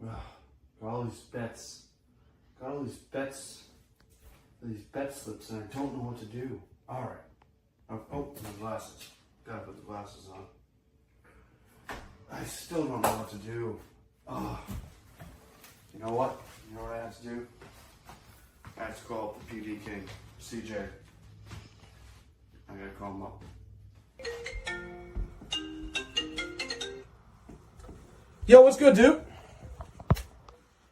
Got all these bets. Got all these bets. These bet slips, and I don't know what to do. All right. Oh, my glasses. Gotta put the glasses on. I still don't know what to do. Oh. You know what? You know what I have to do? I have to call up the PD King, CJ. I gotta call him up. Yo, what's good, dude?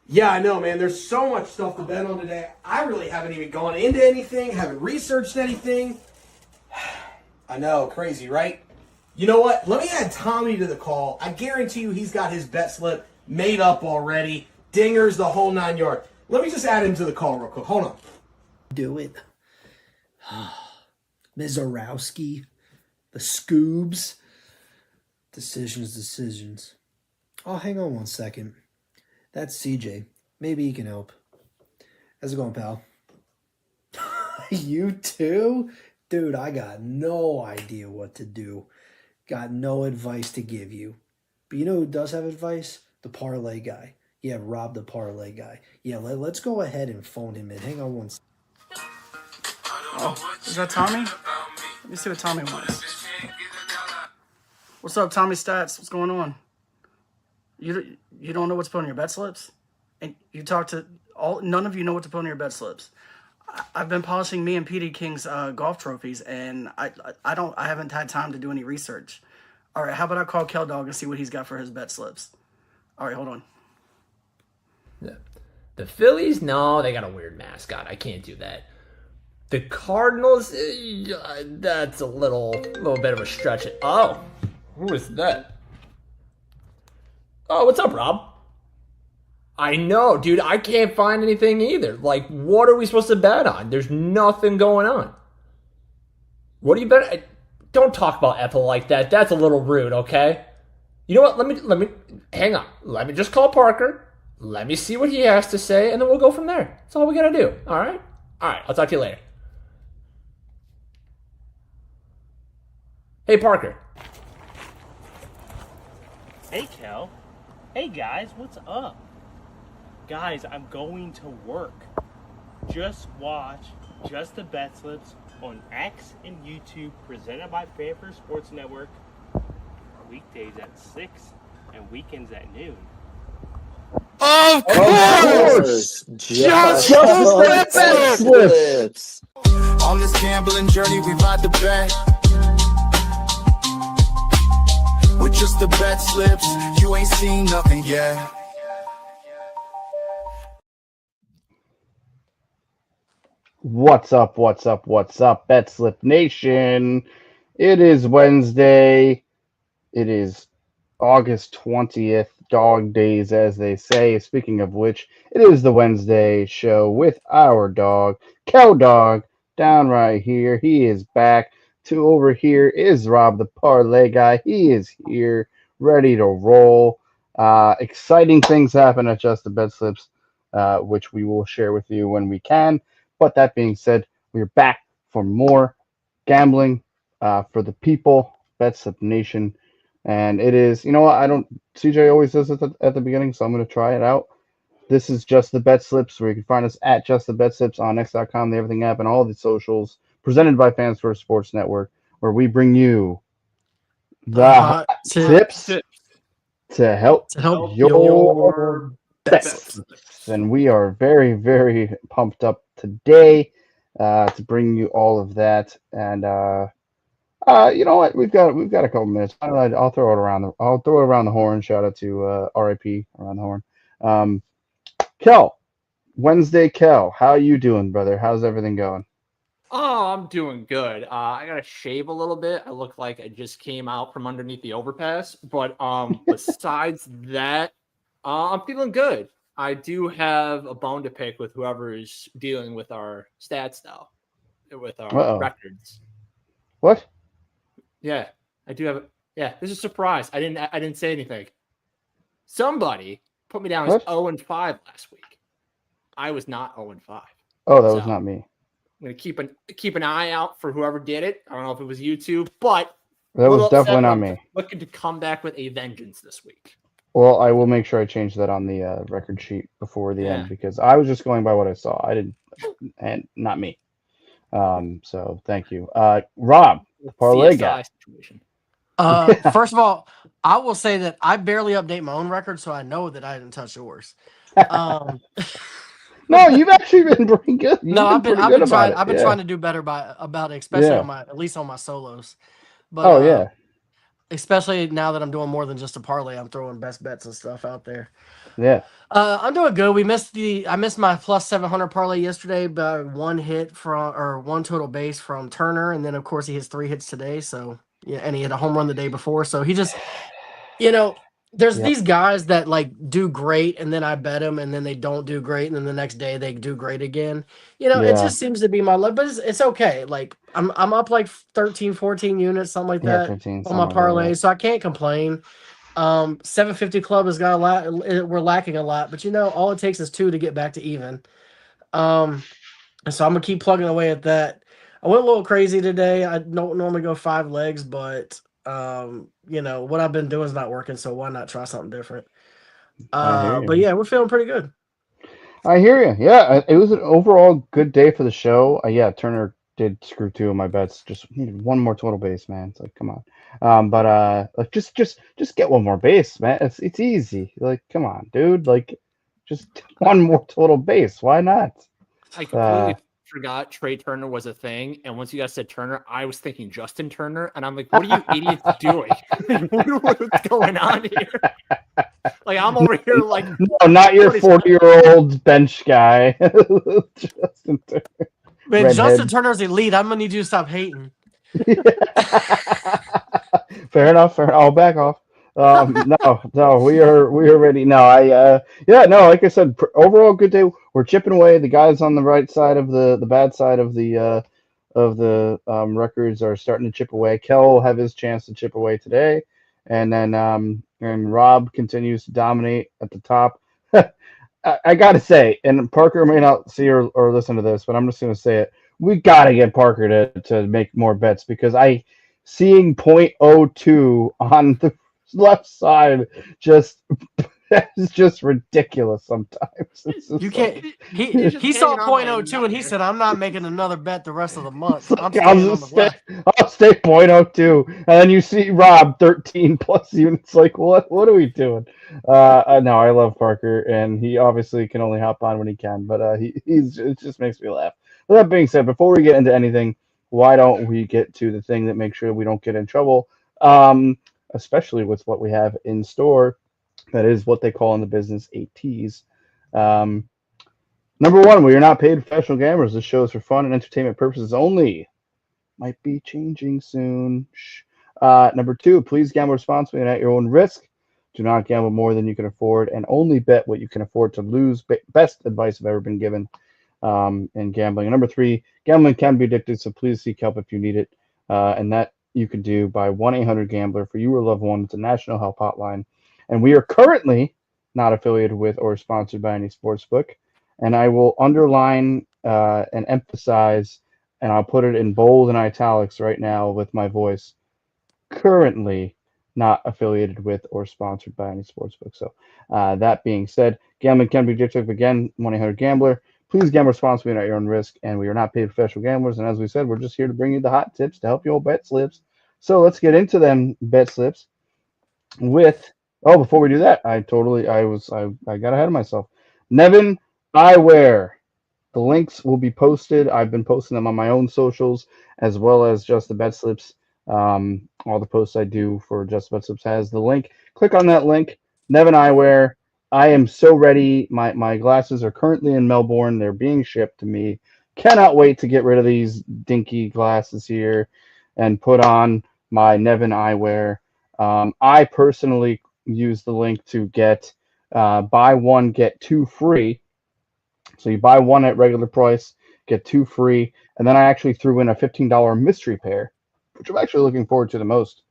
Yeah, I know, man. There's so much stuff to bet on today. I really haven't even gone into anything, haven't researched anything. I know, crazy, right? You know what? Let me add Tommy to the call. I guarantee you he's got his bet slip made up already. Dingers, the whole 9 yards. Let me just add him to the call real quick. Hold on. Do it. Mizorowski, the Scoobs. Decisions. Oh, hang on 1 second. That's CJ. Maybe he can help. How's it going, pal? You too? Dude, I got no idea what to do. Got no advice to give you. But you know who does have advice? The parlay guy. Yeah, Rob the parlay guy. Yeah, let's go ahead and phone him in. Hang on 1 second. Oh, is that Tommy? Let me see what Tommy wants. What's up, Tommy Stats? What's going on? You don't know what to put on your bet slips? And you talk to none of you know what to put on your bet slips. I've been polishing me and PD King's golf trophies, and I haven't had time to do any research. All right, how about I call Kel Dog and see what he's got for his bet slips? All right, hold on. The Phillies, no, they got a weird mascot. I can't do that. The Cardinals, that's a little bit of a stretch. Oh, who is that? Oh, what's up, Rob? I know, dude. I can't find anything either. Like, what are we supposed to bet on? There's nothing going on. What do you bet? Don't talk about Ethel like that. That's a little rude, okay? You know what? Let me hang on. Let me just call Parker. Let me see what he has to say, and then we'll go from there. That's all we gotta do. All right? All right. I'll talk to you later. Hey, Parker. Hey, Kel. Hey, guys, what's up? Guys, I'm going to work. Just watch Just the Bet Slips on X and YouTube, presented by Fanfare Sports Network, weekdays at 6 and weekends at noon. Of course! Just the Bet Slips! On this gambling journey, we ride the bet. With just the bet slips, you ain't seen nothing yet. What's up, Bet Slip Nation? It is Wednesday. It is August 20th, dog days, as they say. Speaking of which, it is the Wednesday show with our dog, Cow Dog, down right here. He is back. To over here is Rob, the parlay guy. He is here, ready to roll. Exciting things happen at Just the Bet Slips, which we will share with you when we can. But that being said, we're back for more gambling for the people, Bet Slip Nation. And it is, you know what, CJ always does it at the beginning, so I'm going to try it out. This is Just the Bet Slips, where you can find us at Just the Bet Slips on X.com, the Everything app, and all the socials. Presented by Fans First Sports Network, where we bring you the hot tips to help your bets. And we are very, very pumped up today to bring you all of that. And you know what? We've got a couple minutes. I'll throw it around the horn. Shout out to RIP around the horn. Kel, Wednesday, Kel, how you doing, brother? How's everything going? Oh, I'm doing good. I gotta shave a little bit. I look like I just came out from underneath the overpass. But besides that, I'm feeling good. I do have a bone to pick with whoever is dealing with our stats now, with our records. What? Yeah, I do have. Yeah, this is a surprise. I didn't say anything. Somebody put me down as 0-5 last week. I was not 0-5. Oh, that was not me. I'm gonna keep an eye out for whoever did it. I don't know if it was you two, but that was definitely not me. Looking to come back with a vengeance this week. Well, I will make sure I change that on the record sheet before the end because I was just going by what I saw. I didn't, and not me. So thank you, Rob, the parlay guy. CSI situation. First of all, I will say that I barely update my own record, so I know that I didn't touch yours. Um, No, you've actually been pretty good. You've no, been pretty good about it. I've been Yeah. trying to do better about it, especially Yeah. on at least on my solos. But Oh yeah. especially now that I'm doing more than just a parlay, I'm throwing best bets and stuff out there. Yeah. I'm doing good. I missed my plus 700 parlay yesterday by one total base from Turner, and then of course he hits 3 hits today. So yeah, and he had a home run the day before. So he just, there's Yep. these guys that like do great, and then I bet them, and then they don't do great, and then the next day they do great again. It Yeah. just seems to be my luck, but it's okay. Like I'm up like 13, 14 units, something like Yeah. that 15. on my Something like that. parlay, so I can't complain. 750 Club has got a lot. We're lacking a lot, but all it takes is 2 to get back to even. So I'm gonna keep plugging away at that. I went a little crazy today. I don't normally go 5 legs, but what I've been doing is not working, so why not try something different? I hear But you. yeah, we're feeling pretty good. I hear you. Yeah. It was an overall good day for the show. Yeah. Turner did screw 2 of my bets. Just needed one more total base, man. It's like, come on. But like just get one more base, man. It's easy. Like, come on, dude. Like, just one more total base. Why not? I completely forgot Trey Turner was a thing, and once you guys said Turner, I was thinking Justin Turner, and I'm like, what are you idiots doing? What's going on here? Like, I'm over here like, No, not your 40-year-old bench guy. Justin Turner. Man, Redhead. Justin Turner's elite. I'm gonna need you to stop hating. Fair enough. I'll back off. No, we are ready. No, no, like I said, overall good day. We're chipping away. The guys on the right side of the bad side of the records are starting to chip away. Kel will have his chance to chip away today, and then and Rob continues to dominate at the top. I gotta say, and Parker may not see or listen to this, but I'm just gonna say it. We gotta get Parker to make more bets because seeing .02 on the left side just is just ridiculous sometimes. You can't. He saw .02 and he said, "I'm not making another bet the rest of the month. I'm Like, staying on the left." I'll stay .02, and then you see Rob 13 plus units. Like, what are we doing? No, I love Parker, and he obviously can only hop on when he can, but it just makes me laugh. With that being said, before we get into anything, why don't we get to the thing that makes sure we don't get in trouble, especially with what we have in store. That is what they call in the business ATs. Number 1, we are not paid professional gamblers. This show is for fun and entertainment purposes only. Might be changing soon. Shh. Number 2, please gamble responsibly and at your own risk. Do not gamble more than you can afford, and only bet what you can afford to lose. Best advice I've ever been given in gambling. And number 3, gambling can be addictive, so please seek help if you need it. And that you can do by 1-800-GAMBLER for you or loved one. It's a national help hotline. And we are currently not affiliated with or sponsored by any sportsbook. And I will underline and emphasize, and I'll put it in bold and italics right now with my voice, currently not affiliated with or sponsored by any sportsbook. So that being said, gambling can be addictive. Again, 1-800-GAMBLER. Please gamble responsibly and at your own risk. And we are not paid professional gamblers. And as we said, we're just here to bring you the hot tips to help you all bet slips. So let's get into them bet slips with. Oh, before we do that, I got ahead of myself. Nevin Eyewear. The links will be posted. I've been posting them on my own socials as well as just the bet slips. All the posts I do for just bet slips has the link. Click on that link. Nevin Eyewear. I am so ready. My glasses are currently in Melbourne. They're being shipped to me. Cannot wait to get rid of these dinky glasses here and put on my Nevin Eyewear. I personally use the link to get buy one, get 2 free. So you buy one at regular price, get 2 free. And then I actually threw in a $15 mystery pair, which I'm actually looking forward to the most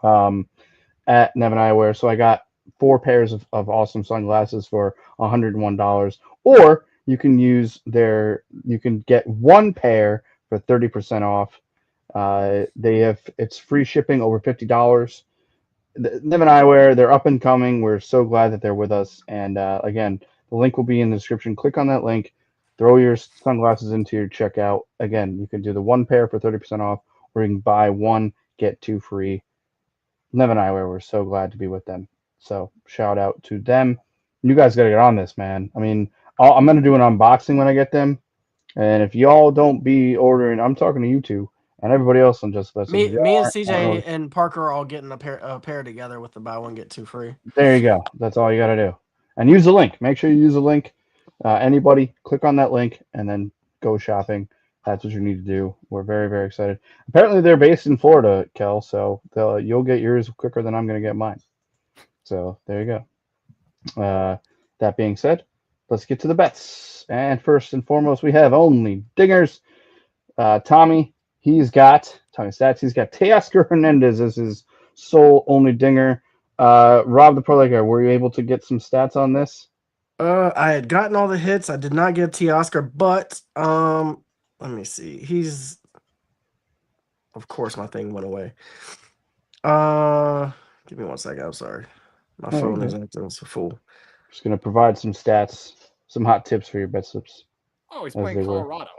at Nevin Eyewear. So I got 4 pairs of awesome sunglasses for $101. Or you can get 1 pair for 30% off. It's free shipping over $50. Niven Eyewear, they're up and coming. We're so glad that they're with us. And again, the link will be in the description. Click on that link. Throw your sunglasses into your checkout. Again, you can do the one pair for 30% off, or you can buy one, get two free. Niven Eyewear, we're so glad to be with them. So shout out to them. You guys got to get on this, man. I mean, I'm going to do an unboxing when I get them. And if y'all don't be ordering, I'm talking to you two and everybody else on Just Best. Me and CJ and Parker are all getting a pair together with the buy one get two free. There you go. That's all you got to do. And use the link. Make sure you use the link. Anybody, click on that link and then go shopping. That's what you need to do. We're very, very excited. Apparently, they're based in Florida, Kel, so you'll get yours quicker than I'm going to get mine. So there you go. That being said, let's get to the bets. And first and foremost, we have only dingers. Tommy Stats. He's got Teoscar Hernandez as his sole only dinger. Rob the Parlay Guy, were you able to get some stats on this? I had gotten all the hits. I did not get Teoscar, but let me see. Of course, my thing went away. Give me 1 second. I'm sorry. My phone is acting as a fool. Just gonna provide some stats, some hot tips for your bet slips. Oh, he's playing Colorado.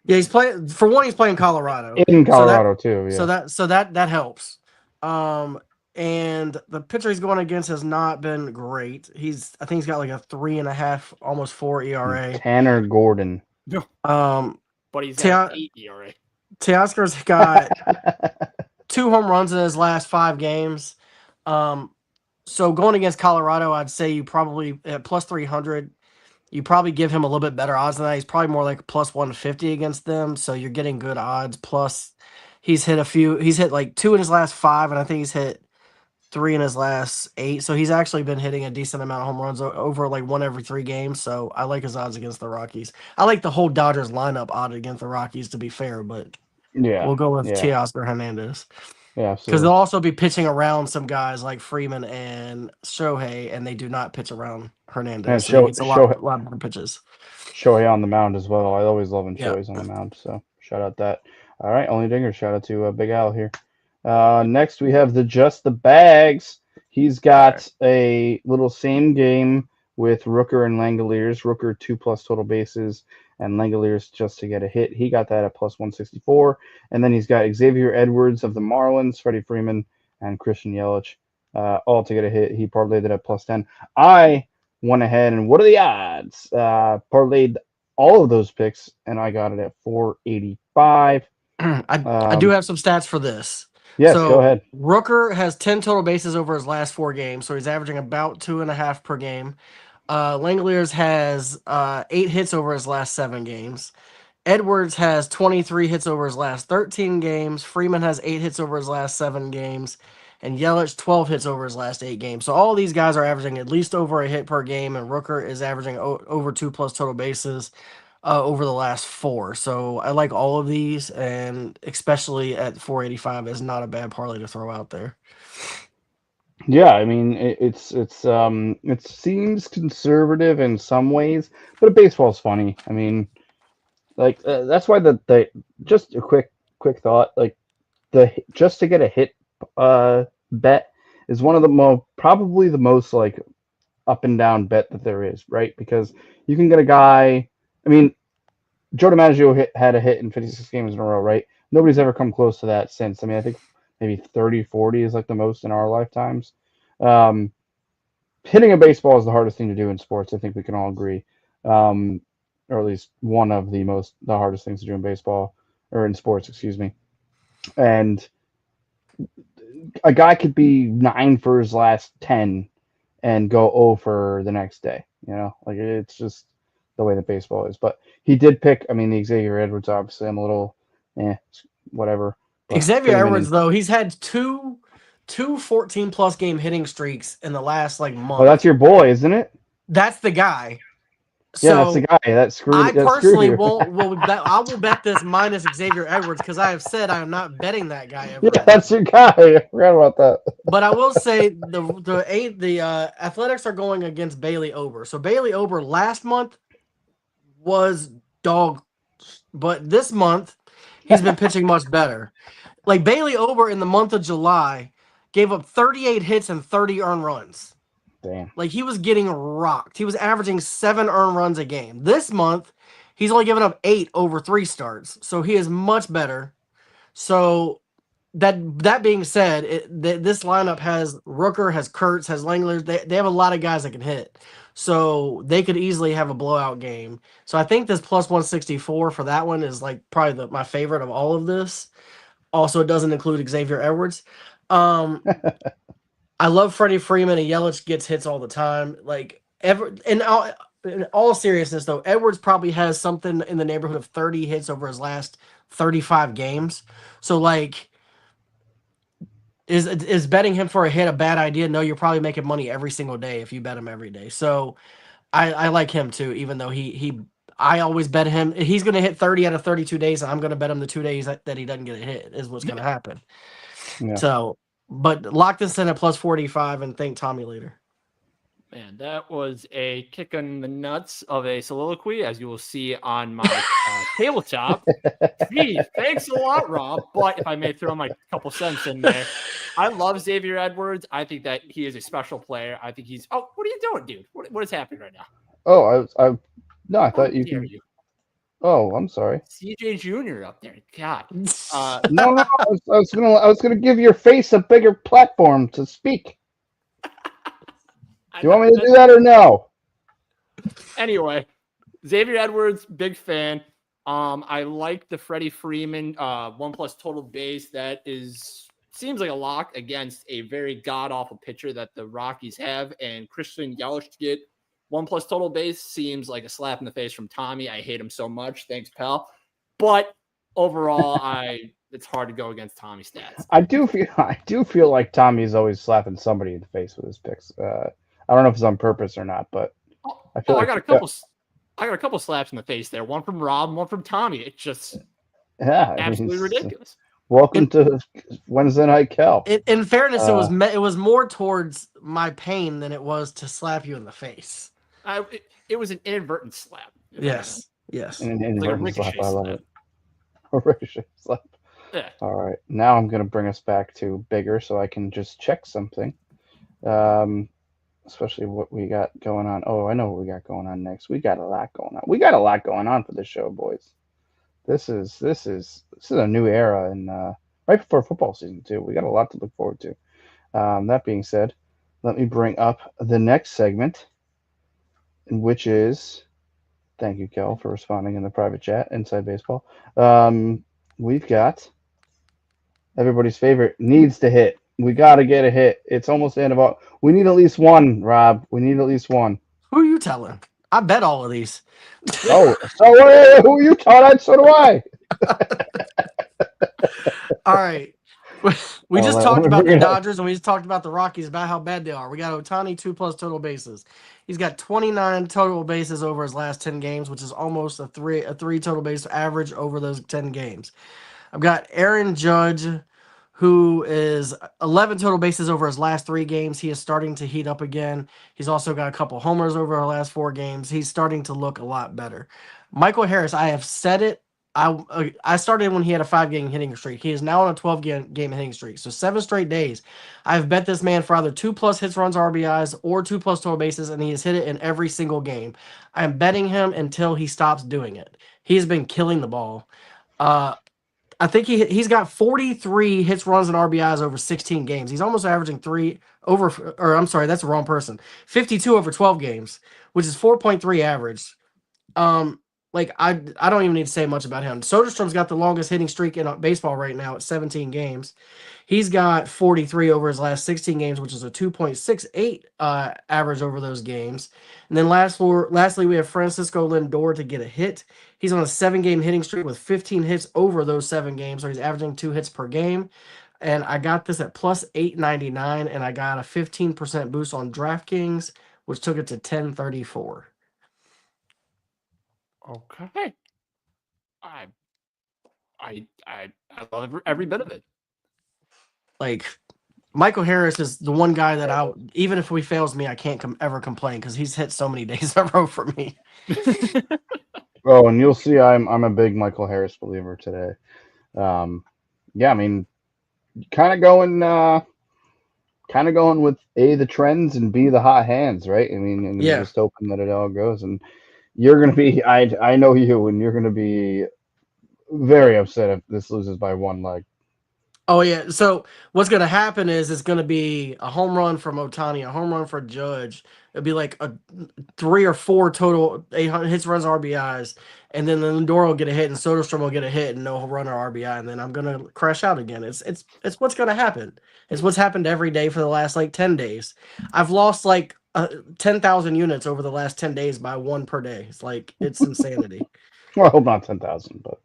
Yeah, he's playing. For one, he's playing Colorado. In Colorado too. Yeah. So that helps. And the pitcher he's going against has not been great. I think he's got like a 3.5, almost 4 ERA. Tanner Gordon. But he's at 8 ERA. Teoscar's got 2 home runs in his last 5 games. So going against Colorado, I'd say you probably at plus 300. You probably give him a little bit better odds than that. He's probably more like plus 150 against them. So you're getting good odds. Plus, he's hit like 2 in his last 5, and I think he's hit 3 in his last 8. So he's actually been hitting a decent amount of home runs over like 1 every 3 games. So I like his odds against the Rockies. I like the whole Dodgers lineup odd against the Rockies, to be fair, but we'll go with Teoscar Hernandez. Yeah, absolutely. Because they'll also be pitching around some guys like Freeman and Shohei, and they do not pitch around Hernandez. And so it's a lot more pitches. Shohei on the mound as well. I always love when Shohei's on the mound. So shout out that. All right, only dinger. Shout out to Big Al here. Next we have Just the Bags. He's got a little same game with Rooker and Langoliers. Rooker 2+ total bases, and Langoliers just to get a hit. He got that at plus 164. And then he's got Xavier Edwards of the Marlins, Freddie Freeman, and Christian Yelich all to get a hit. He parlayed it at plus 10. I went ahead and what are the odds? Parlayed all of those picks, and I got it at 485. I do have some stats for this. Yes, go ahead. Rooker has 10 total bases over his last 4 games, so he's averaging about 2.5 per game. Langoliers has 8 hits over his last 7 games. Edwards has 23 hits over his last 13 games. Freeman has 8 hits over his last 7 games. And Yelich 12 hits over his last 8 games. So all these guys are averaging at least over a hit per game, and Rooker is averaging over 2+ total bases over the last 4. So I like all of these, and especially at 485 is not a bad parlay to throw out there. Yeah, I mean it seems conservative in some ways, but baseball's funny. I mean, like that's why the just a quick thought, like just to get a hit bet is one of the probably the most like up and down bet that there is, right? Because you can get a guy. I mean, Joe DiMaggio had a hit in 56 games in a row, right? Nobody's ever come close to that since. I mean, I think maybe 30, 40 is like the most in our lifetimes. Hitting a baseball is the hardest thing to do in sports. I think we can all agree, or at least one of the hardest things to do in baseball or in sports, excuse me. And a guy could be 9 for his last 10 and go 0 for the next day. You know, like it's just the way that baseball is. But he did pick. I mean, the Xavier Edwards. Obviously, I'm a little, whatever. Xavier Edwards, though, he's had two 14+ game hitting streaks in the last like month. Oh, that's your boy, isn't it? That's the guy. Yeah, that's the guy. That's screwed. I personally I will bet this minus Xavier Edwards because I have said I am not betting that guy ever. Yeah, that's your guy. I forgot about that. But I will say the Athletics are going against Bailey Ober. So Bailey Ober last month was dog, but this month he's been pitching much better. Like Bailey Ober in the month of July gave up 38 hits and 30 earned runs. Damn. Like, he was getting rocked. He was averaging 7 earned runs a game. This month, he's only given up 8 over 3 starts. So he is much better. So that being said, this lineup has Rooker, has Kurtz, has Langler. They have a lot of guys that can hit. So they could easily have a blowout game. So I think this plus 164 for that one is like probably my favorite of all of this. Also, it doesn't include Xavier Edwards. I love Freddie Freeman, and Yelich gets hits all the time. Like, in all seriousness, though, Edwards probably has something in the neighborhood of 30 hits over his last 35 games. So, like, is betting him for a hit a bad idea? No, you're probably making money every single day if you bet him every day. So, I like him too, even though I always bet him. He's going to hit 30 out of 32 days, and I'm going to bet him the 2 days that he doesn't get a hit is what's going to happen. Yeah. So, but lock this in at plus 45 and thank Tommy later. Man, that was a kick in the nuts of a soliloquy, as you will see on my tabletop. Gee, thanks a lot, Rob. But if I may throw my couple cents in there, I love Xavier Edwards. I think that he is a special player. I think he's. Oh, what are you doing, dude? What is happening right now? Oh, I thought you dare could. you. Oh, I'm sorry. CJ Jr. up there. God. No, I was gonna give your face a bigger platform to speak. Do you want me to do that or no? Anyway, Xavier Edwards, big fan. I like the Freddie Freeman 1+ total base. That seems like a lock against a very god-awful pitcher that the Rockies have. And Christian Yelich to get 1+ total base seems like a slap in the face from Tommy. I hate him so much. Thanks, pal. But overall, it's hard to go against Tommy's stats. I do feel like Tommy's always slapping somebody in the face with his picks. I don't know if it's on purpose or not, but I feel like I got a couple slaps in the face there. One from Rob, and one from Tommy. It's just absolutely ridiculous. Welcome to Wednesday Night Cal. In fairness, it was more towards my pain than it was to slap you in the face. It was an inadvertent slap. Yes. An inadvertent slap. I love it. A ricochet slap. Yeah. All right. Now I'm going to bring us back to bigger so I can just check something. Especially what we got going on. Oh, I know what we got going on next. We got a lot going on. We got a lot going on for this show, boys. This is a new era, and right before football season too. We got a lot to look forward to. That being said, let me bring up the next segment, which is, thank you, Kel, for responding in the private chat, Inside Baseball. We've got everybody's favorite needs to hit. We got to get a hit. It's almost the end of all. We need at least one, Rob. We need at least one. Who are you telling? I bet all of these. Oh, so who are you telling? So do I. All right. We just talked about the Dodgers and we just talked about the Rockies, about how bad they are. We got Ohtani 2+ total bases. He's got 29 total bases over his last 10 games, which is almost a three total base average over those 10 games. I've got Aaron Judge, who is 11 total bases over his last 3 games. He is starting to heat up again. He's also got a couple homers over our last 4 games. He's starting to look a lot better. Michael Harris, I have said it. I started when he had a 5-game hitting streak. He is now on a 12-game hitting streak. So 7 straight days. I've bet this man for either 2+ hits, runs, RBIs, or 2+ total bases, and he has hit it in every single game. I am betting him until he stops doing it. He has been killing the ball. I think he's got 43 hits, runs, and RBIs over 16 games. He's almost averaging that's the wrong person. 52 over 12 games, which is 4.3 average. I don't even need to say much about him. Soderstrom's got the longest hitting streak in baseball right now at 17 games. He's got 43 over his last 16 games, which is a 2.68 average over those games. And then lastly, we have Francisco Lindor to get a hit. He's on a 7-game hitting streak with 15 hits over those 7 games, so he's averaging 2 hits per game. And I got this at plus 899, and I got a 15% boost on DraftKings, which took it to 1034. Okay. I love every bit of it. Like, Michael Harris is the one guy that even if he fails me, I can't ever complain because he's hit so many days in a row for me. Oh, and you'll see I'm a big Michael Harris believer today. Yeah, I mean, kind of going kind of going with A, the trends, and B, the hot hands, right? I mean, and Yeah. just hoping that it all goes. And you're going to be, I know you, and you're going to be very upset if this loses by one leg. Oh yeah. So what's gonna happen is it's gonna be a home run from Otani, a home run for Judge. It'll be like a 3 or 4 total 800 hits, runs, RBIs, and then Lindor will get a hit, and Soderstrom will get a hit, and no run or RBI, and then I'm gonna crash out again. It's what's gonna happen. It's what's happened every day for the last like 10 days. I've lost like 10,000 units over the last 10 days by one per day. It's insanity. Well, not 10,000, but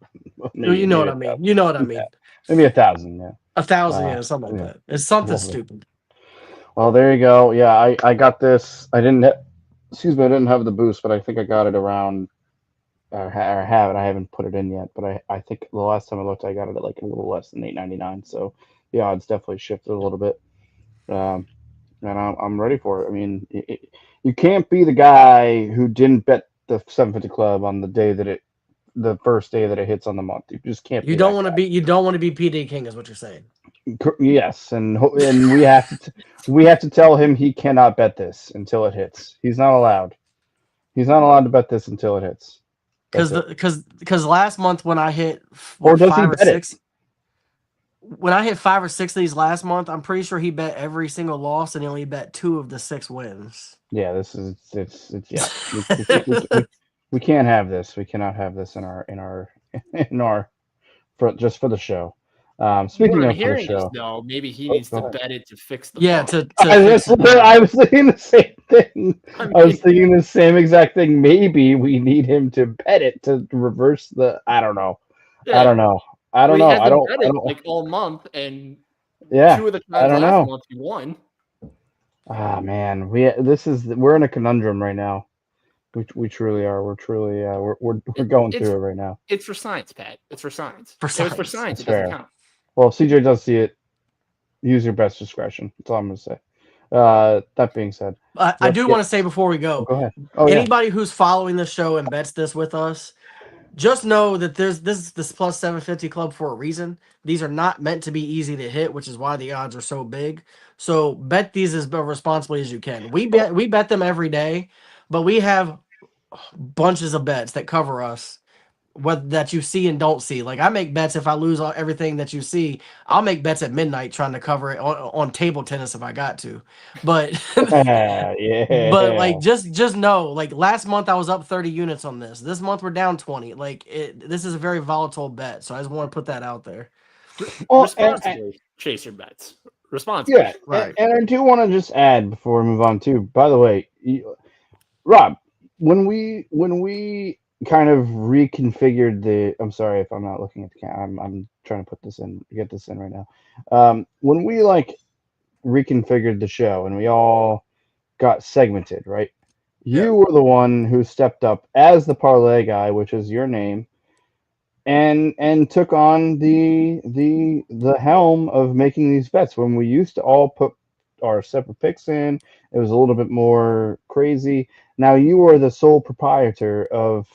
You know what maybe I mean. You know what I 1,000. Yeah, mean. maybe 1,000. Yeah. 1,000, yeah, something like Yeah. that. It's something Lovely. stupid. Well, there you go. Yeah, I got this. I didn't. Excuse me. I didn't have the boost, but I think I got it around. Or have it. I haven't put it in yet, but I think the last time I looked, I got it at like a little less than 8.99. So the odds definitely shifted a little bit. And I'm ready for it. I mean, you can't be the guy who didn't bet the 750 Club on the first day that it hits on the month. You just can't You be don't that want to guy. be you don't want to be PD King is what you're saying. Yes, and we have to tell him he cannot bet this until it hits. He's not allowed. He's not allowed to bet this until it hits. That's it. Because last month when I hit Or does he five or bet it? six when I hit 5 or 6 of these last month, I'm pretty sure he bet every single loss and he only bet 2 of the 6 wins. Yeah, this is it's yeah. We can't have this. We cannot have this in our in our just for the show. Speaking What I'm of for the hearing is, show, though, maybe he oh, needs go to ahead. bet it to fix the Yeah, problem. to fix it. I was thinking the same thing. I I was mean- thinking the same exact thing. Maybe we need him to bet it to reverse the. I don't know. I don't Yeah. know. I don't Well, he know. I hasn't don't. bet I it don't. like all month, and Yeah. 2 of the I times don't last know. month he won. Ah man, we're in a conundrum right now. We truly are. We're truly we're going It's through it right now. it's for science, Pat. It's for science. For If it was for science. science, That's it doesn't fair. count. Well, if CJ does see it, use your best discretion. That's all I'm gonna say. That being said, I let's do get. want to say before we Oh, go, go ahead. Oh yeah. anybody who's following the show and bets this with us, just know that this is this plus 750 club for a reason. These are not meant to be easy to hit, which is why the odds are so big. So bet these as responsibly as you can. We bet them every day, but we have bunches of bets that cover us what that you see and don't see. Like I make bets if I lose everything that you see, I'll make bets at midnight trying to cover it on table tennis if I got to. But but Yeah. like just know, like last month I was up 30 units on this. This month we're down 20. This is a very volatile bet, so I just want to put that out there. Well, Responsibly chase your bets. Responsibly. yeah, Right. and I do want to just add before we move on too. By the way, Rob, when we kind of reconfigured the, I'm sorry if I'm not looking at the camera. I'm trying to get this in right now. When we like reconfigured the show and we all got segmented, right? Yeah. You were the one who stepped up as the parlay guy, which is your name, and took on the helm of making these bets. When we used to all put our separate picks in, it was a little bit more crazy. Now you are the sole proprietor of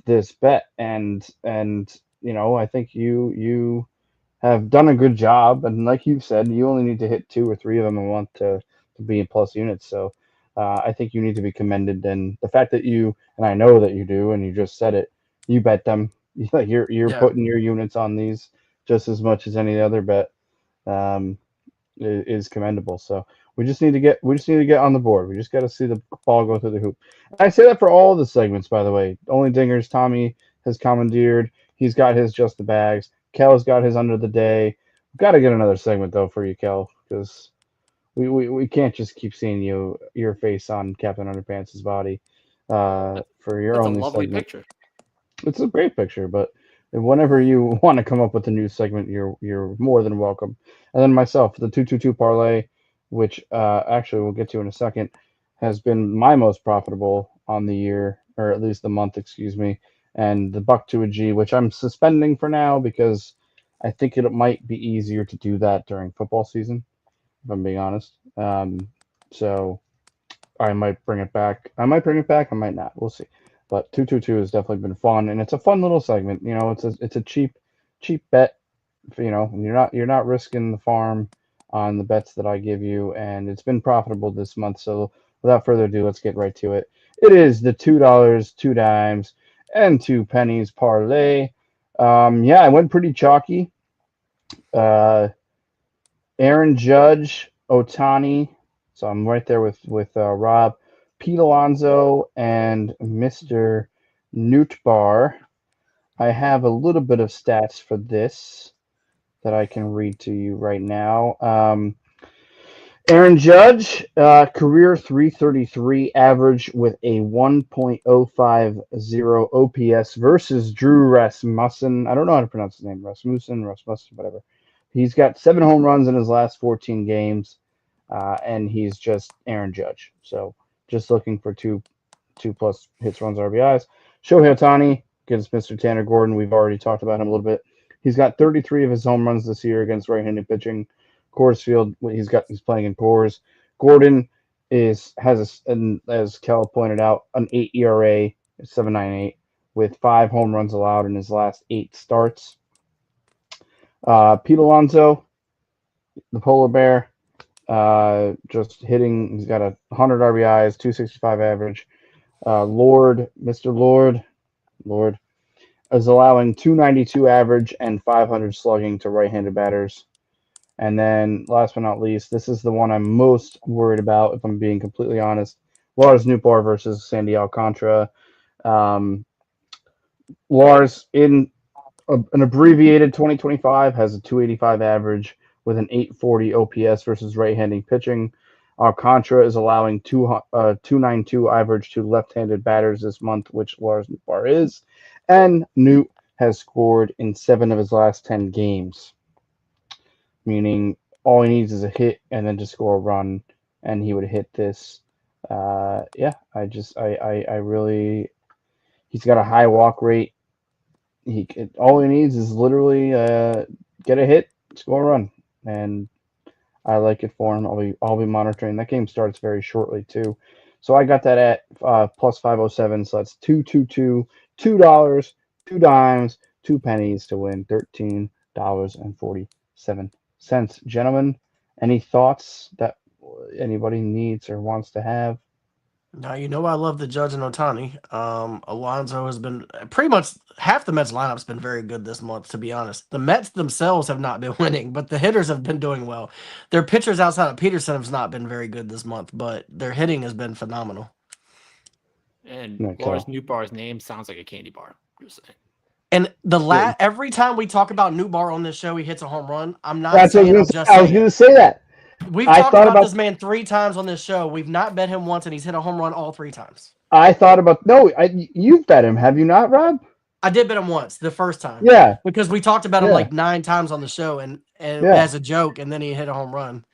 this bet, and I think you have done a good job. And like you said, you only need to hit 2 or 3 of them a month to be in plus units. So I think you need to be commended. And the fact that and I know that you do, and you just said it, you bet them. You're Yeah. putting your units on these just as much as any other bet. Um, is commendable. So we just need to get on the board. We just got to see the ball go through the hoop. I say that for all the segments, by the way. Only Dingers, Tommy has commandeered. He's got his just the bags. Kel's got his under the day. We've got to get another segment though for you, Kel, because we can't just keep seeing your face on Captain Underpants' body for your That's a only lovely segment. picture. It's a great picture, but whenever you want to come up with a new segment, you're more than welcome. And then myself, the 222 parlay, which actually we'll get to in a second, has been my most profitable on the year, or at least the month, excuse me. And the buck to a G, which I'm suspending for now because I think it might be easier to do that during football season, if I'm being honest. So I might bring it back. I might bring it back. I might not. We'll see. But 222 has definitely been fun, and it's a fun little segment. It's a cheap bet. And you're not risking the farm. on the bets that I give you, and it's been profitable this month. So without further ado, let's get right to it. It is the $2, 2 dimes, and 2 pennies parlay. Yeah, I went pretty chalky. Aaron Judge, Otani. So I'm right there with Rob, Pete Alonso, and Mr. Newtbar. I have a little bit of stats for this that I can read to you right now. Aaron Judge, career 333 average with a 1.050 OPS versus Drew Rasmussen. I don't know how to pronounce his name. Rasmussen, whatever. He's got 7 home runs in his last 14 games, and he's just Aaron Judge. So just looking for two plus hits, runs, RBIs. Shohei Ohtani against Mr. Tanner Gordon. We've already talked about him a little bit. He's got 33 of his home runs this year against right-handed pitching. Coors Field, he's playing in Coors. Gordon has as Kel pointed out, an 8 ERA, 7.98, with 5 home runs allowed in his last 8 starts. Pete Alonso, the polar bear, just hitting. He's got 100 RBIs, 265 average. Mr. Lord is allowing 292 average and 500 slugging to right-handed batters. And then, last but not least, this is the one I'm most worried about, if I'm being completely honest. Lars Nootbaar versus Sandy Alcantara. Lars, in an abbreviated 2025, has a 285 average with an 840 OPS versus right-handed pitching. Alcantara is allowing 292 average to left-handed batters this month, which Lars Nootbaar is. And Newt has scored in 7 of his last 10 games. Meaning all he needs is a hit and then to score a run, and he would hit this. I really, he's got a high walk rate. All he needs is literally get a hit, score a run, and I like it for him. I'll be monitoring. That game starts very shortly too, so I got that at plus 507. So that's 222, $2, 2 dimes, 2 pennies to win $13.47. Gentlemen, any thoughts that anybody needs or wants to have? Now, I love the Judge and Otani. Alonso has been pretty much half the Mets lineup's been very good this month, to be honest. The Mets themselves have not been winning, but the hitters have been doing well. Their pitchers outside of Peterson have not been very good this month, but their hitting has been phenomenal. And Okay. Lars Nootbaar's name sounds like a candy bar. Just saying. And every time we talk about Nootbaar on this show, he hits a home run. I'm not That's saying what I'm just I was saying going to it. say that. We've talked about this man 3 times on this show. We've not bet him once, and he's hit a home run all 3 times. I thought about you've bet him, have you not, Rob? I did bet him once, the first time. Yeah, because we talked about him like 9 times on the show, and as a joke, and then he hit a home run.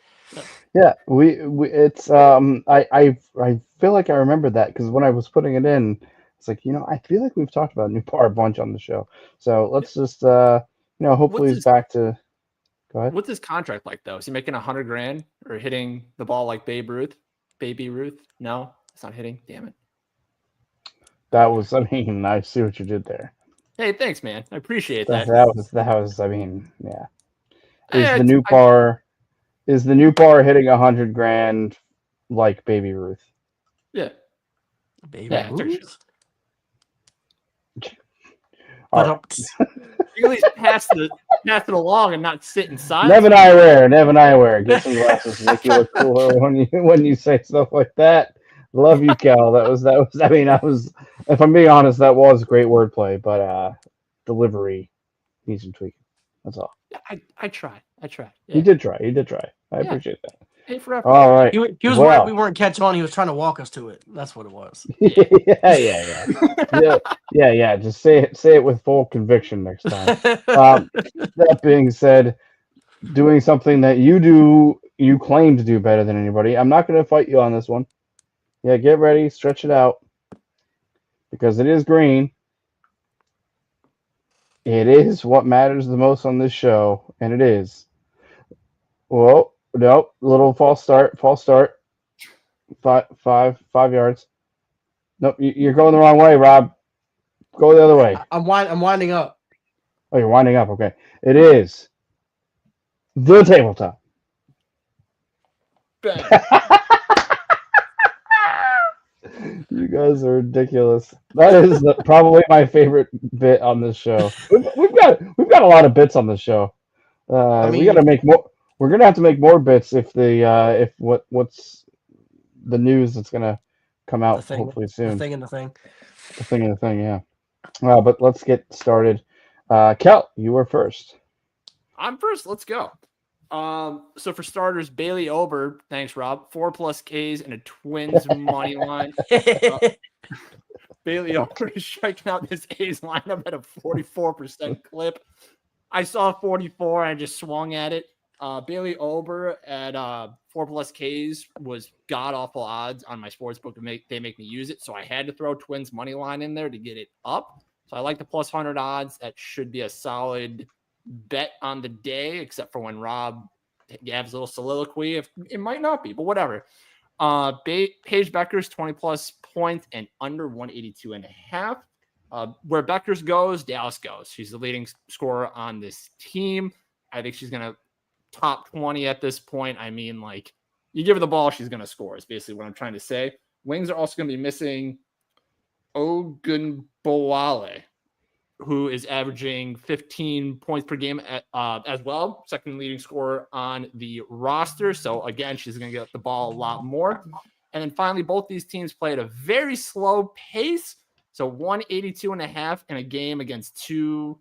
Yeah, we it's I feel like I remember that because when I was putting it in, it's like I feel like we've talked about Nootbaar a bunch on the show. So let's just hopefully he's back to. Go ahead. What's his contract like though? Is he making $100,000 or hitting the ball like Baby Ruth? No, it's not hitting. Damn it. That was. I see what you did there. Hey, thanks, man. I appreciate that. That was. Yeah. Is the Nootbaar hitting $100,000 like Baby Ruth? Yeah. Baby Ruth. But you at least pass it along and not sit inside. Nevin Eyewear. Get some glasses. Make you look cooler when you say stuff like that. Love you, Cal. That was. If I'm being honest, that was great wordplay, but delivery needs some tweaking. That's all. I tried. Yeah. You did try. I appreciate that. Hey, forever. All right. he was worried we weren't catch on. He was trying to walk us to it. That's what it was. Yeah. Just say it with full conviction next time. That being said, doing something that you claim to do better than anybody. I'm not going to fight you on this one. Yeah, get ready, stretch it out, because it is green. It is what matters the most on this show, and it is. Whoa, nope, little false start. 5 yards. Nope, you're going the wrong way, Rob. Go the other way. I'm winding up. Oh, you're winding up. Okay, it is the tabletop Ben. You guys are ridiculous. That is probably my favorite bit on this show. We've got a lot of bits on the show. I We got mean, to make more. We're gonna have to make more bits if what's the news that's gonna come the out thing, hopefully the soon. thing, and the thing. The thing and the thing, yeah. But let's get started. Kel, you were first. I'm first. Let's go. So for starters, Bailey Ober, thanks, Rob. 4+ Ks and a Twins money line. Bailey Ober is striking out this A's lineup at a 44% clip. I saw 44 and I just swung at it. Bailey Ober at 4+ Ks was god awful odds on my sportsbook. They make me use it, so I had to throw Twins money line in there to get it up. So I like the plus 100 odds. That should be a solid bet on the day, except for when Rob gives a little soliloquy. It might not be, but whatever. Paige Becker's 20+ points and under 182.5. Where Becker's goes, Dallas goes. She's the leading scorer on this team. I think she's going to top 20 at this point. I mean, like, you give her the ball, she's going to score, is basically what I'm trying to say. Wings are also going to be missing Ogunbowale, who is averaging 15 points per game as well. Second leading scorer on the roster. So, again, she's going to get the ball a lot more. And then finally, both these teams play at a very slow pace. So 182.5 in a game against two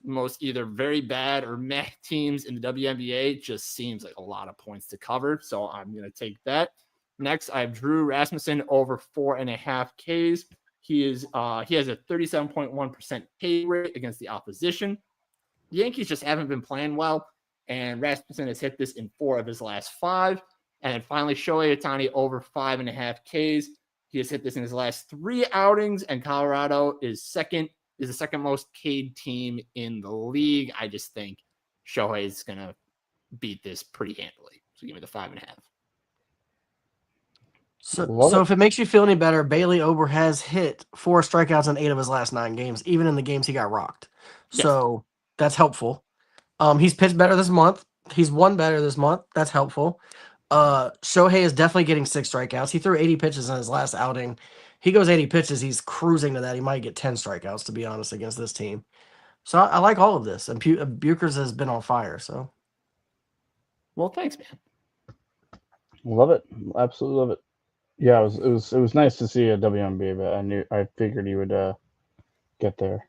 most either very bad or meh teams in the WNBA just seems like a lot of points to cover. So I'm going to take that. Next, I have Drew Rasmussen over 4.5 Ks. He has a 37.1% K rate against the opposition. The Yankees just haven't been playing well, and Rasmussen has hit this in 4 of his last 5. And then finally, Shohei Ohtani over 5.5 Ks. He has hit this in his last 3 outings, and Colorado is the second most K'd team in the league. I just think Shohei is going to beat this pretty handily. So give me the 5.5. So if it makes you feel any better, Bailey Ober has hit 4 strikeouts in 8 of his last 9 games, even in the games he got rocked. Yes. So that's helpful. He's pitched better this month. He's won better this month. That's helpful. Shohei is definitely getting 6 strikeouts. He threw 80 pitches in his last outing. He goes 80 pitches. He's cruising to that. He might get 10 strikeouts, to be honest, against this team. So I like all of this. And Buchers has been on fire. So, well, thanks, man. Love it. Absolutely love it. Yeah, it was nice to see a WNBA bet. I figured you would get there.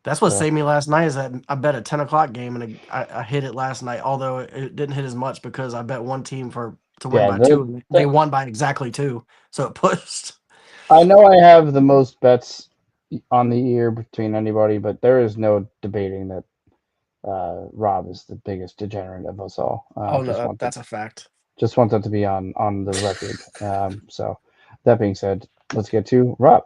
That's what saved me last night. Is that I bet a 10 o'clock game and I hit it last night. Although it didn't hit as much because I bet one team to win by 2. And they won by exactly 2, so it pushed. I know I have the most bets on the year between anybody, but there is no debating that Rob is the biggest degenerate of us all. No, that's a fact. Just want that to be on the record. So that being said, let's get to Rob.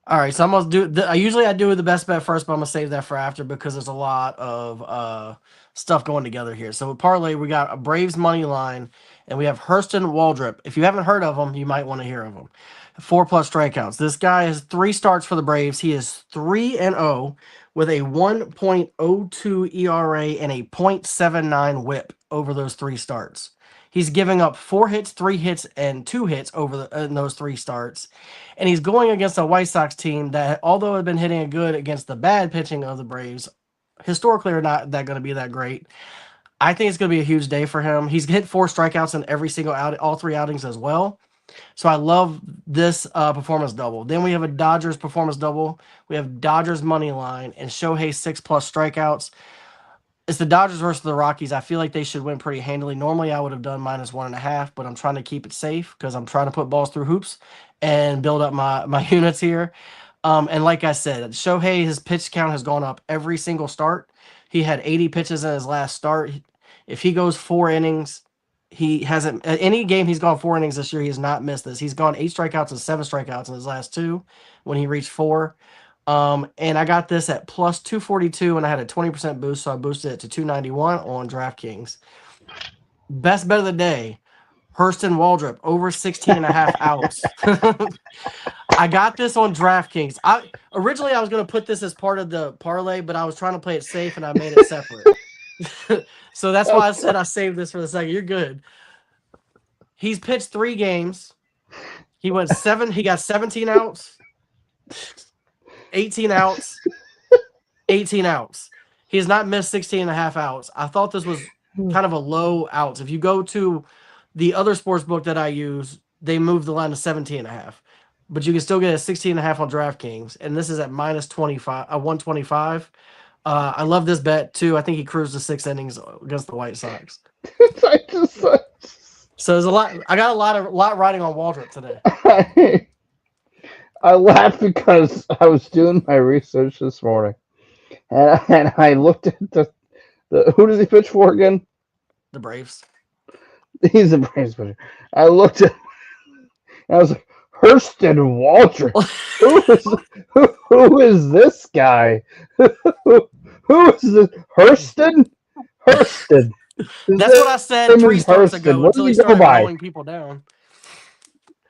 All right, so I'm gonna do. I do the best bet first, but I'm gonna save that for after because there's a lot of stuff going together here. So with parlay, we got a Braves money line, and we have Hurston Waldrop. If you haven't heard of him, you might want to hear of him. 4+ strikeouts. This guy has 3 starts for the Braves. He is 3-0 with a 1.02 ERA and a .79 WHIP over those 3 starts. He's giving up 4 hits, 3 hits, and 2 hits in those 3 starts. And he's going against a White Sox team that, although has been hitting it good against the bad pitching of the Braves, historically are not that going to be that great. I think it's going to be a huge day for him. He's hit 4 strikeouts in every single all 3 outings as well. So I love this performance double. Then we have a Dodgers performance double. We have Dodgers money line and Shohei 6+ strikeouts. It's the Dodgers versus the Rockies. I feel like they should win pretty handily. Normally, I would have done -1.5, but I'm trying to keep it safe because I'm trying to put balls through hoops and build up my units here. And like I said, Shohei, his pitch count has gone up every single start. He had 80 pitches in his last start. If he goes 4 innings, he hasn't – any game he's gone 4 innings this year, he has not missed this. He's gone 8 strikeouts and 7 strikeouts in his last 2 when he reached 4. And I got this at plus 242, and I had a 20% boost, so I boosted it to 291 on DraftKings. Best bet of the day, Hurston Waldrop, over 16.5 outs. I got this on DraftKings. Originally, I was going to put this as part of the parlay, but I was trying to play it safe, and I made it separate. So that's why I said I saved this for the second. You're good. He's pitched 3 games. He went 7. He got 17 outs, 18 outs, 18 outs. He has not missed 16 and a half outs. I thought this was kind of a low outs. If you go to the other sports book that I use, they moved the line to 17 and a half. But you can still get a 16 and a half on DraftKings, and this is at minus 25, 125. I love this bet too. I think he cruised to 6 innings against the White Sox. So there's a lot. I got a lot riding on Waldrop today. I laughed because I was doing my research this morning, and I looked at the who does he pitch for again? The Braves. He's a Braves pitcher. I looked at, I was like, Hurston Waldrop. who is this guy? who is this? Hurston? Hurston. That's what I said 3 starts ago until he started mowing people down.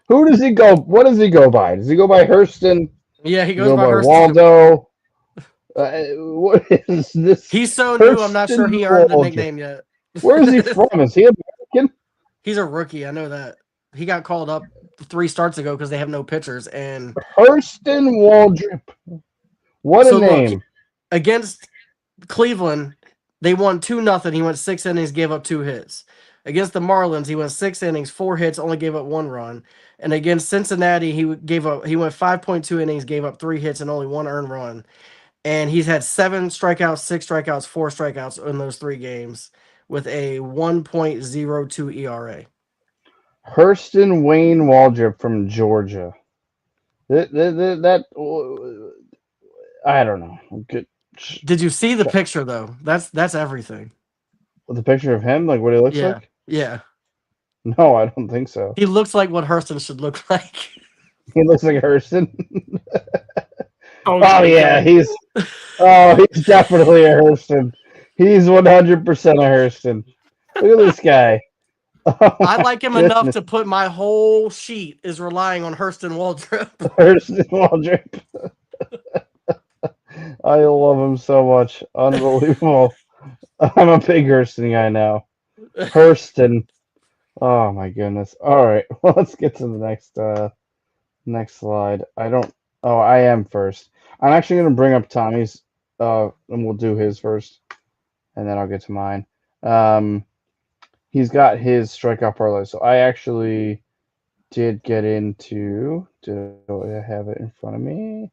Who does he go? What does he go by? Does he go by Hurston? Yeah, he goes by Hurston. Waldo. What is this? He's so new. I'm not sure he earned the nickname yet. Where is he from? Is he American? He's a rookie. I know that. He got called up 3 starts ago because they have no pitchers. And Hurston Waldrop. What a name! Look, against Cleveland, they won 2-0. He went 6 innings, gave up 2 hits. Against the Marlins, he went 6 innings, 4 hits, only gave up 1 run. And against Cincinnati, he went 5.2 innings, gave up 3 hits and only 1 earned run. And he's had 7 strikeouts, 6 strikeouts, 4 strikeouts in those 3 games with a 1.02 ERA. Hurston Wayne Waldrop from Georgia. That I don't know. Good. Did you see the picture though? That's everything. The picture of him, like what he looks like? Yeah. No, I don't think so. He looks like what Hurston should look like. He looks like Hurston. Oh yeah, he's definitely a Hurston. He's 100% a Hurston. Look at this guy. Oh, I like him enough to put my whole sheet is relying on Hurston Waldrop. Hurston Waldrop. I love him so much. Unbelievable. I'm a big Hurston guy now. Hurston. Oh my goodness. All right. Well, let's get to the next slide. I am first. I'm actually going to bring up Tommy's and we'll do his first and then I'll get to mine. He's got his strikeout parlay. So I actually did get into, do I have it in front of me?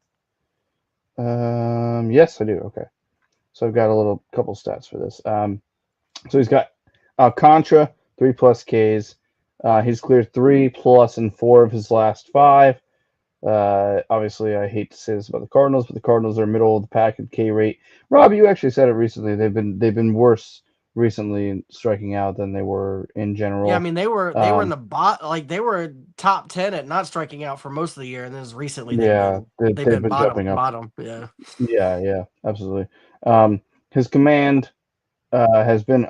Yes, I do. Okay. So I've got a couple stats for this. So he's got Contra, 3+ Ks. He's cleared 3+ in 4 of his last 5. Obviously, I hate to say this about the Cardinals, but the Cardinals are middle of the pack in K rate. Rob, you actually said it recently. They've been worse recently in striking out than they were in general. Yeah, I mean they were in the they were top 10 at not striking out for most of the year, and then recently they've been bottom. Yeah. Yeah, absolutely. His command has been.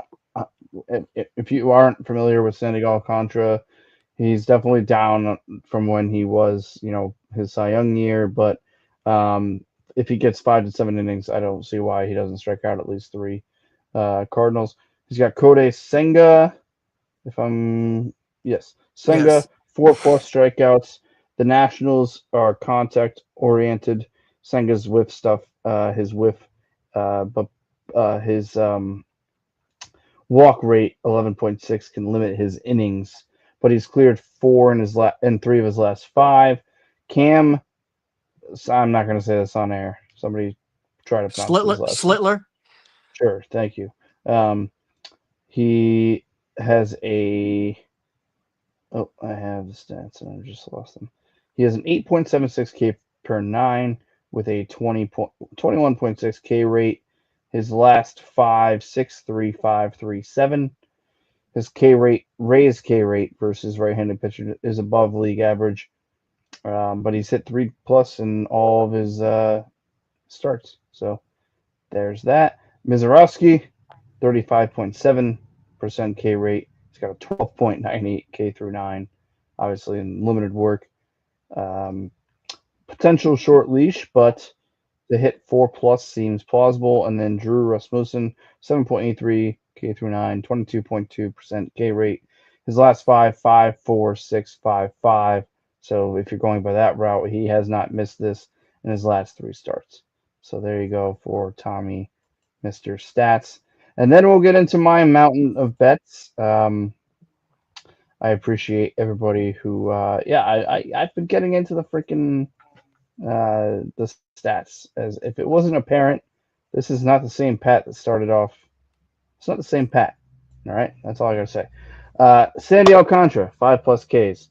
If you aren't familiar with Sandy Alcantara, he's definitely down from when he was, his Cy Young year. But if he gets 5 to 7 innings, I don't see why he doesn't strike out at least 3. Cardinals. He's got Kodai Senga. Senga, Yes. 4+ strikeouts. The Nationals are contact oriented. Senga's whiff stuff, his whiff, but his walk rate 11.6 can limit his innings, but he's cleared 4 in 3 of his last 5. Cam, I'm not going to say this on air. Somebody try to pronounce his last name. Slitler. Sure, thank you. He has I have the stats and I just lost them. He has an 8.76 K per 9 with a 21.6 K rate. His last 5, 6.3, 5.37. His raised K rate versus right-handed pitcher is above league average. But he's hit 3+ in all of his starts. So there's that. Mizorowski, 35.7% K rate. He's got a 12.98 K through 9, obviously in limited work. Potential short leash, but to hit 4+ seems plausible. And then Drew Rasmussen, 7.83 K through 9, 22.2% K rate. His last 5, 5, 4, 6, 5, 5. So if you're going by that route, he has not missed this in his last 3 starts. So there you go for Tommy, Mr. Stats. And then we'll get into my mountain of bets. I appreciate everybody who, I've been getting into the freaking the stats. As if it wasn't apparent, this is not the same Pat that started off. It's not the same Pat. All right, that's all I gotta say. Sandy Alcantara, 5+ Ks.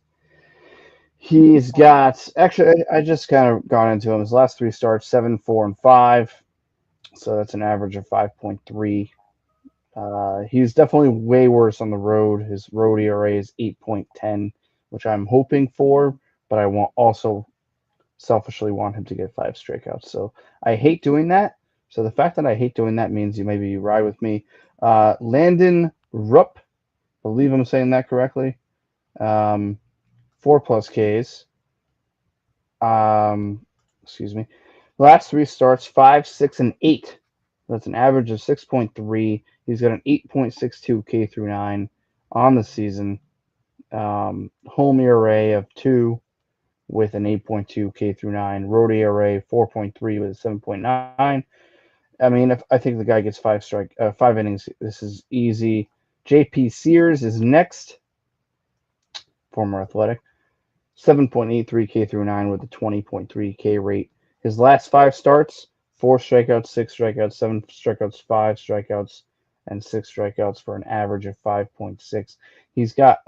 He's got actually. I just kind of got into him. His last 3 starts, 7, 4, and 5. So that's an average of 5.3. He's definitely way worse on the road. His road ERA is 8.10, which I'm hoping for, but I also selfishly want him to get 5 strikeouts. So I hate doing that. So the fact that I hate doing that means you ride with me. Landon Rupp, believe I'm saying that correctly. 4+ Ks. Excuse me. Last 3 starts, 5, 6, and 8. That's an average of 6.3. He's got an 8.62 K through 9 on the season. Home ERA of 2 with an 8.2 K through 9. Road ERA 4.3 with a 7.9. I mean, if I think the guy gets 5 innings, this is easy. JP Sears is next. Former Athletic. 7.83 K through 9 with a 20.3 K rate. His last 5 starts, 4 strikeouts, 6 strikeouts, 7 strikeouts, 5 strikeouts, and 6 strikeouts for an average of 5.6. He's got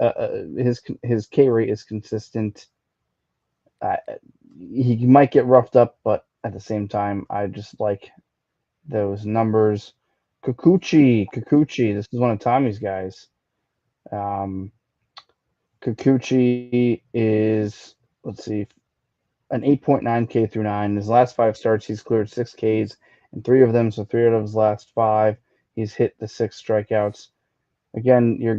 his K rate is consistent. He might get roughed up, but at the same time, I just like those numbers. Kikuchi, this is one of Tommy's guys. Kikuchi is, let's see, an 8.9 K through 9. His last 5 starts, he's cleared 6 Ks in 3 of them. So 3 out of his last 5, he's hit the 6 strikeouts. Again, you're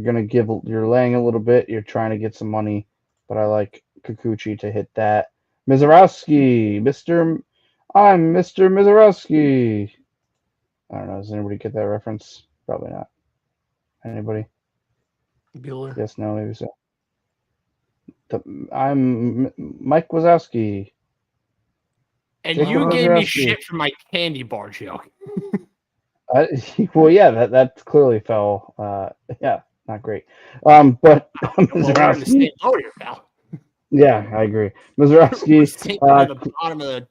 laying a little bit. You're trying to get some money, but I like Kikuchi to hit that. Mizorowski, I'm Mr. Mizorowski. I don't know. Does anybody get that reference? Probably not. Anybody? Bueller. Yes, no, maybe so. I'm Mike Wazowski. And Jacob you gave me Mizorowski. shit for my candy bar joke. Well, yeah, that clearly fell. Yeah, not great. But Well, we're in the same Mizorowski. boat here, pal. Yeah, I agree. We're Mizorowski sinking to the bottom of the.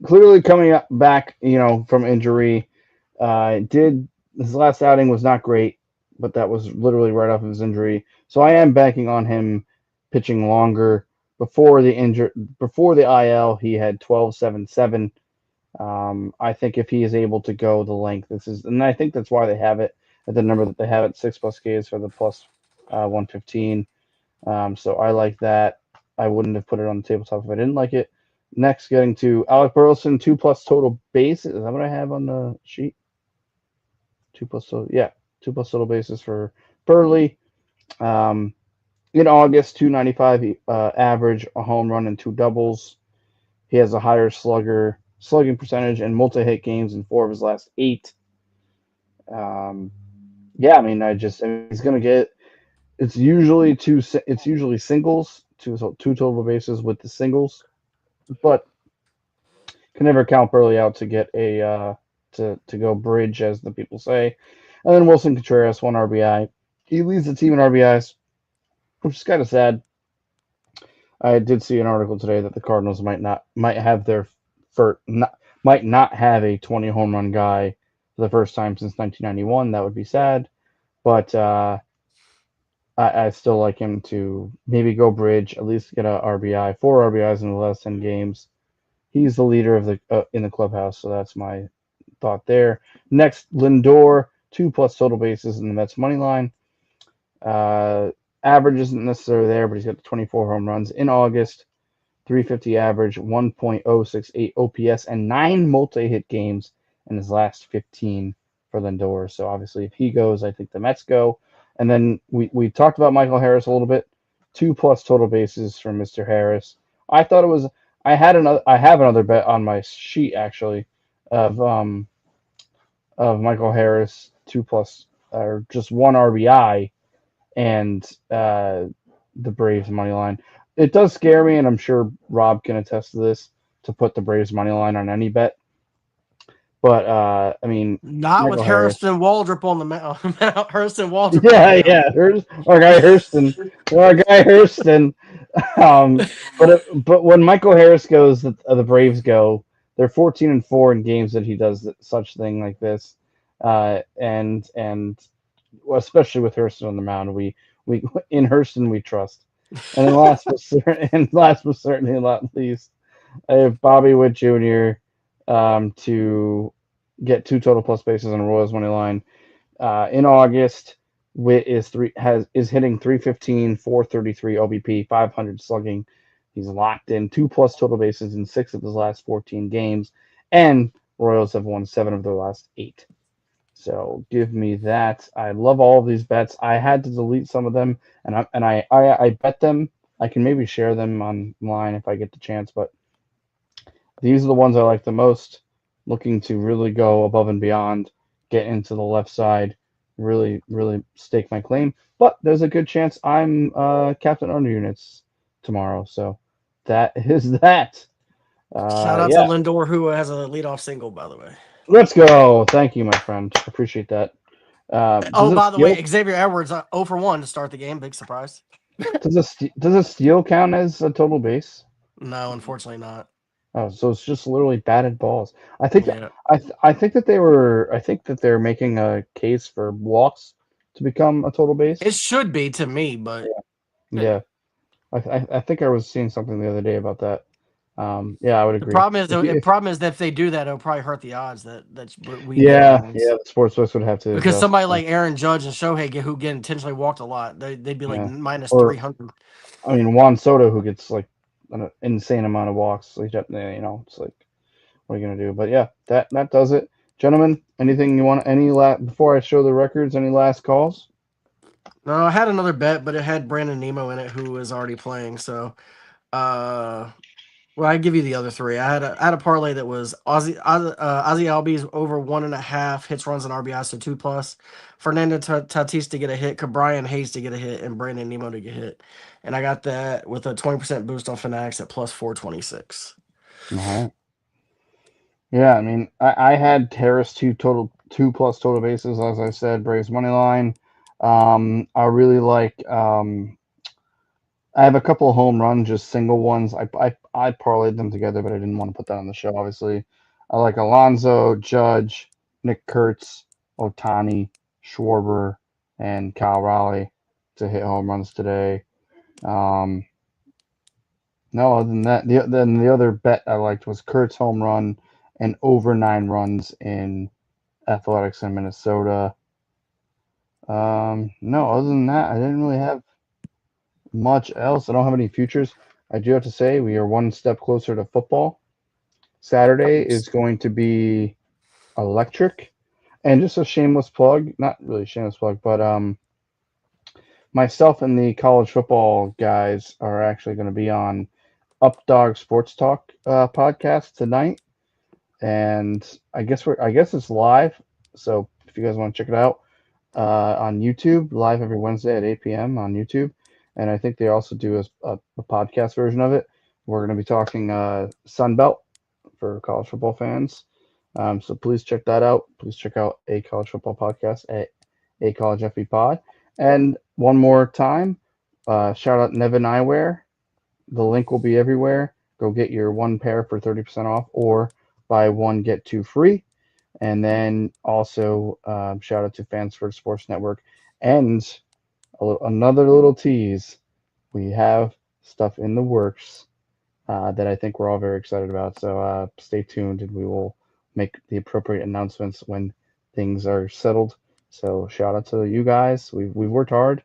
clearly coming back, from injury. Did his last outing was not great, but that was literally right off of his injury. So I am banking on him pitching longer. Before the IL, he had 12.77. I think if he is able to go the length, and I think that's why they have it at the number that they have it, 6+ Ks for the plus 115. So I like that. I wouldn't have put it on the tabletop if I didn't like it. Next, getting to Alec Burleson, 2+ total bases. Is that what I have on the sheet? 2+ total, yeah, 2+ total bases for Burley. In August, 295 average, a home run and 2 doubles. He has a higher slugging percentage and multi-hit games in 4 of his last 8. He's gonna get. It's usually singles, two total bases with the singles, but can never count Burley out to get a to go bridge, as the people say. And then Wilson Contreras, 1 RBI. He leads the team in RBIs, which is kind of sad. I did see an article today that the Cardinals might not have a 20 home run guy for the first time since 1991. That would be sad, but I still like him to maybe go bridge, at least get a RBI, 4 RBIs in the last 10 games. He's the leader of the in the clubhouse, so that's my thought there. Next, Lindor, 2+ total bases in the Mets money line. Average isn't necessarily there, but he's got 24 home runs in August, 350 average, 1.068 OPS, and 9 multi-hit games in his last 15 for Lindor. So obviously, if he goes, I think the Mets go. And then we talked about Michael Harris a little bit. 2+ total bases from Mr. Harris. I thought it was. I have another bet on my sheet actually, of Michael Harris 2+ or just 1 RBI and the Braves money line. It does scare me, and I'm sure Rob can attest to this, to put the Braves money line on any bet. But I mean, Not with Michael Harris. Harrison Waldrop on the mound. Harrison Waldrop on Yeah, the mound. yeah. Our guy Hurston. Our guy Hurston. But when Michael Harris goes, the Braves go. They're 14-4 in games that he does such thing like this, and well, especially with Hurston on the mound, we in Hurston we trust. And then last but certainly not least, I have Bobby Witt Jr. To get 2 total plus bases on Royals money line in August. Witt is hitting 315, 433 OBP, 500 slugging. He's locked in 2 plus total bases in 6 of his last 14 games, and Royals have won 7 of their last 8. So give me that. I love all of these bets. I had to delete some of them, and I bet them. I can maybe share them online if I get the chance, but these are the ones I like the most. Looking to really go above and beyond, get into the left side, really, really stake my claim. But there's a good chance I'm captain under units tomorrow. So that is that. Shout out to Yeah, Lindor, who has a leadoff single, by the way. let's go. Thank you, my friend. Appreciate that. Oh, Does it by the way, steal? Xavier Edwards 0 for 1 to start the game. Big surprise. Does a steal count as a total base? No, unfortunately not. Oh, so it's just literally batted balls. I think Yeah. I think that they're making a case for walks to become a total It base. should be to me, but Yeah, I think I was seeing something the other day about that. Yeah, I would the agree. problem is the problem is that if they do that, it'll probably hurt the odds that we get Yeah, on yeah, these. the sports books would have to Because adjust. somebody like Aaron Judge and Shohei who get intentionally walked a lot, they'd be like Yeah, minus or 300. I mean Juan Soto, who gets like an insane amount of walks. Like, it's like, what are you gonna do? But yeah, that does it, gentlemen. Anything you want? Before I show the records? Any last calls? No, I had another bet, but it had Brandon Nemo in it, who is already playing. So, uh, well, I give you the other three. I had a parlay that was Ozzy Albies over 1.5 hits, runs, and RBIs, so 2 plus. Fernando Tatis to get a hit, Cabrian Hayes to get a hit, and Brandon Nemo to get hit. And I got that with a 20% boost on Fanatics at plus 426. All right. Yeah, I mean, I had Harris 2 plus total bases, as I said, Braves money line. I really like. I have a couple of home runs, just single ones. I parlayed them together, but I didn't want to put that on the show. Obviously, I like Alonso, Judge, Nick Kurtz, Otani, Schwarber, and Kyle Raleigh to hit home runs today. Um, no, other than that, then the other bet I liked was Kurtz home run and over 9 runs in Athletics in Minnesota. No, other than that, I didn't really have much else. I don't have any futures. I do have to say we are one step closer to football. Saturday is going to be electric. And just a shameless plug, not really a shameless plug, but myself and the college football guys are actually going to be on Updog Sports Talk podcast tonight, and I guess it's live. So if you guys want to check it out on YouTube, live every Wednesday at 8 p.m. on YouTube, and I think they also do a podcast version of it. We're going to be talking Sun Belt for college football fans. So please check that out. Please check out a college football podcast at a college FB pod. And one more time, shout out Nevin Eyewear. The link will be everywhere. Go get your one pair for 30% off, or buy one get two free. And then also shout out to Fans for Sports Network. And another little tease, we have stuff in the works that I think we're all very excited about. So stay tuned, and we will make the appropriate announcements when things are settled. So shout out to you guys. We've worked hard,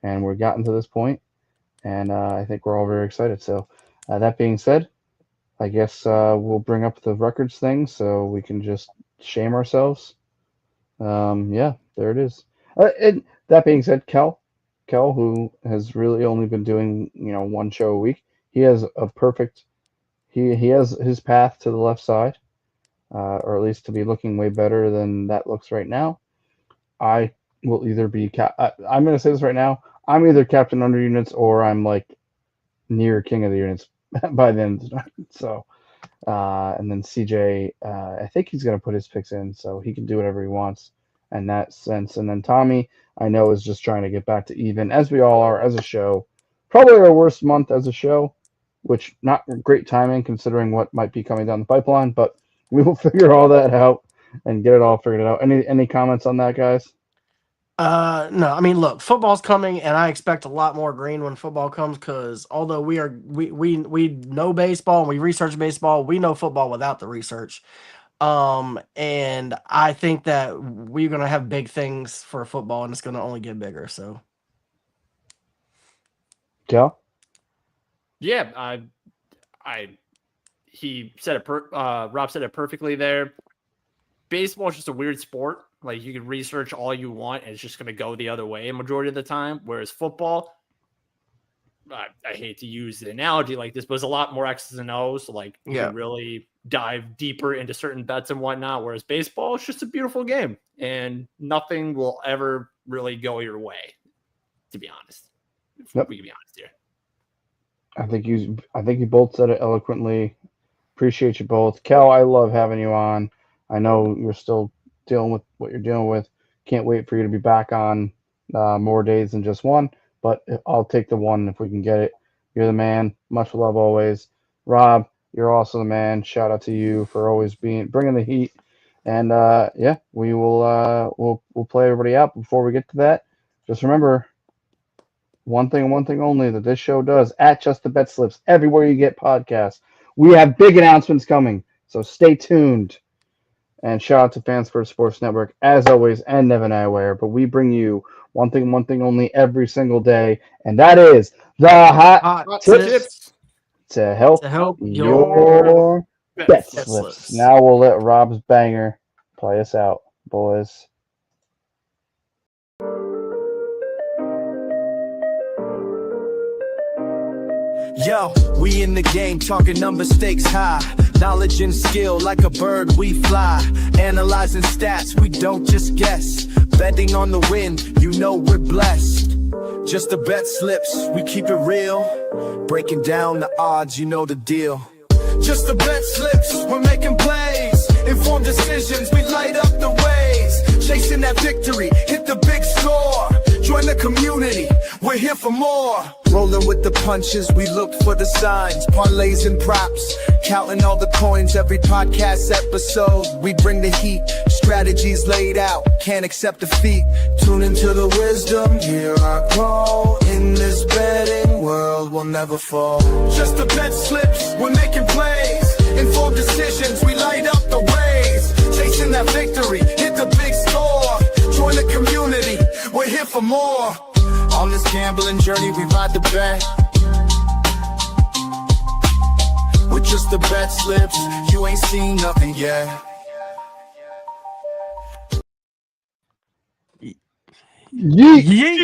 and we've gotten to this point, and I think we're all very excited. So that being said, I guess we'll bring up the records thing so we can just shame ourselves. Yeah, there it is. And that being said, Kel, who has really only been doing one show a week, he has a perfect. He has his path to the left side, or at least to be looking way better than that looks right now. I will either be I'm going to say this right now. I'm either captain under units or I'm like near king of the units by the end of the night. So, and then CJ, I think he's going to put his picks in, so he can do whatever he wants in that sense. And then Tommy, I know, is just trying to get back to even, as we all are as a show. Probably our worst month as a show, which not great timing considering what might be coming down the pipeline, but we will figure all that out and get it all figured out. Any comments on that, guys? No, I mean, look, football's coming, and I expect a lot more green when football comes. Because although we know baseball and we research baseball, we know football without the research. And I think that we're gonna have big things for football, and it's gonna only get bigger. So, Cal? Yeah, he said it. Rob said it perfectly there. Baseball is just a weird sport. Like, you can research all you want, and it's just going to go the other way a majority of the time. Whereas football, I hate to use the analogy like this, but it's a lot more X's and O's. So, like, you can really dive deeper into certain bets and whatnot. Whereas baseball is just a beautiful game, and nothing will ever really go your way, to be honest. If we can be honest here. I think you both said it eloquently. Appreciate you both. Cal, I love having you on. I know you're still dealing with what you're dealing with. Can't wait for you to be back on more days than just one, but I'll take the one if we can get it. You're the man. Much love always. Rob, you're also the man. Shout out to you for always bringing the heat. And yeah, we will we'll play everybody out. Before we get to that, just remember one thing and one thing only that this show does, at Just the Bet Slips, everywhere you get podcasts. We have big announcements coming, so stay tuned. And shout out to Fans First Sports Network, as always, and Nevin Iware. But we bring you one thing only every single day, and that is the hot tips to help your bet slips. Now we'll let Rob's banger play us out, boys. Yo, we in the game, talking number stakes high. Knowledge and skill, like a bird we fly. Analyzing stats, we don't just guess. Betting on the win, you know we're blessed. Just the bet slips, we keep it real. Breaking down the odds, you know the deal. Just the bet slips, we're making plays. Informed decisions, we light up the ways. Chasing that victory, hit the big score. Join the community, we're here for more. Rolling with the punches, we look for the signs. Parlays and props, counting all the coins every podcast episode. We bring the heat, strategies laid out, can't accept defeat. Tune into the wisdom, hear our call. In this betting world, we'll never fall. Just the bet slips, we're making plays. Informed decisions, we light up the ways. Chasing that victory, hit the big score. Join the community, we're here for more. On this gambling journey, we ride the bet. With just the bet slips, you ain't seen nothing yet. Yeet.